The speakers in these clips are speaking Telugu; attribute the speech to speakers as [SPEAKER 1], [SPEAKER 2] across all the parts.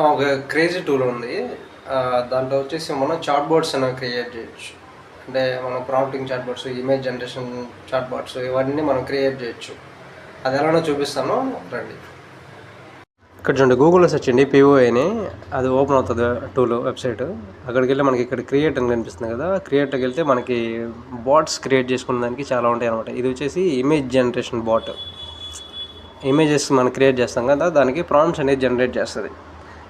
[SPEAKER 1] ఒక క్రేజీ టూల్ ఉంది. దాంట్లో వచ్చేసి మనం చాట్ బోర్డ్స్ అనేవి క్రియేట్ చేయొచ్చు. అంటే మనం prompting chat bots, image generation chat bots ఇవన్నీ మనం క్రియేట్ చేయొచ్చు. అది ఎలానో చూపిస్తాను రండి. ఇక్కడ చూడండి, గూగుల్లో సెర్చ్ చేయండి పిఓఏ అని, అది ఓపెన్ అవుతుంది టూల్ వెబ్సైట్. అక్కడికి వెళ్ళి మనకి ఇక్కడ క్రియేట్ అని కనిపిస్తుంది కదా, క్రియేట్కి వెళ్తే మనకి బాట్స్ క్రియేట్ చేసుకునే దానికి చాలా ఉంటాయి అనమాట. ఇది వచ్చేసి ఇమేజ్ జనరేషన్ బాట్. ఇమేజెస్ మనం క్రియేట్ చేస్తాం కదా, దానికి ప్రాంప్ట్స్ అనేది జనరేట్ చేస్తుంది.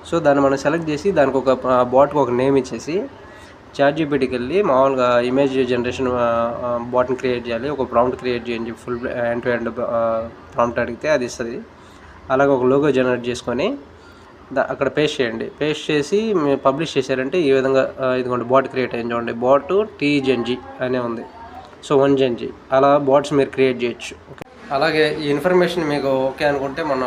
[SPEAKER 1] సో దాన్ని మనం సెలెక్ట్ చేసి దానికి ఒక బాట్కి ఒక నేమ్ ఇచ్చేసి చాట్‌జీపీటీకి వెళ్ళి మామూలుగా ఇమేజ్ జనరేషన్ బాట్ని క్రియేట్ చేయాలి, ఒక ప్రాంప్ట్ క్రియేట్ చేయండి, full end to end prompt అడిగితే అది ఇస్తుంది. అలాగే ఒక లోగో జనరేట్ చేసుకొని అక్కడ పేస్ట్ చేయండి. పేస్ట్ చేసి మీరు పబ్లిష్ చేశారంటే ఈ విధంగా ఇదిగోండి బాట్ క్రియేట్ అయింది చూడండి. బాట్ టీజెన్జీ అనే ఉంది. సో 1 అలా బాట్స్ మీరు క్రియేట్ చేయొచ్చు. అలాగే ఈ ఇన్ఫర్మేషన్ మీకు ఓకే అనుకుంటే మన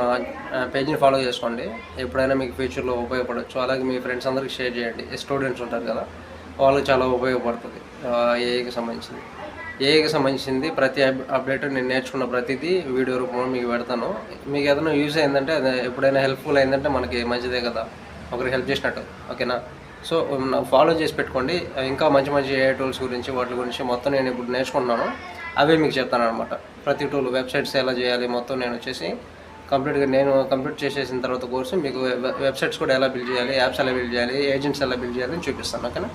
[SPEAKER 1] పేజ్ని ఫాలో చేసుకోండి. ఎప్పుడైనా మీకు ఫ్యూచర్లో ఉపయోగపడవచ్చు. అలాగే మీ ఫ్రెండ్స్ అందరికి షేర్ చేయండి. స్టూడెంట్స్ ఉంటారు కదా, వాళ్ళకి చాలా ఉపయోగపడుతుంది. ఏఐకి సంబంధించింది ప్రతి అప్డేట్ నేను నేర్చుకున్న ప్రతిదీ వీడియో రూపంలో మీకు పెడతాను. మీకు ఏదైనా యూజ్ అయిందంటే, అది ఎప్పుడైనా హెల్ప్ఫుల్ అయిందంటే మనకి మంచిదే కదా, ఒకరికి హెల్ప్ చేసినట్టు. ఓకేనా? సో ఫాలో చేసి పెట్టుకోండి. ఇంకా మంచి మంచి ఏఐ టూల్స్ గురించి వాటి గురించి మొత్తం నేను ఇప్పుడు నేర్చుకుంటున్నాను, అవే మీకు చెప్తాను అనమాట. ప్రతి టూల్, వెబ్సైట్స్ ఎలా చేయాలి మొత్తం నేను వచ్చేసి కంప్లీట్ చేసేసిన తర్వాత కోర్సు మీకు వెబ్సైట్స్ కూడా ఎలా బిల్డ్ చేయాలి, యాప్స్ ఎలా బిల్డ్ చేయాలి, ఏజెంట్స్ ఎలా బిల్డ్ చేయాలి అని చూపిస్తాను. ఓకేనా?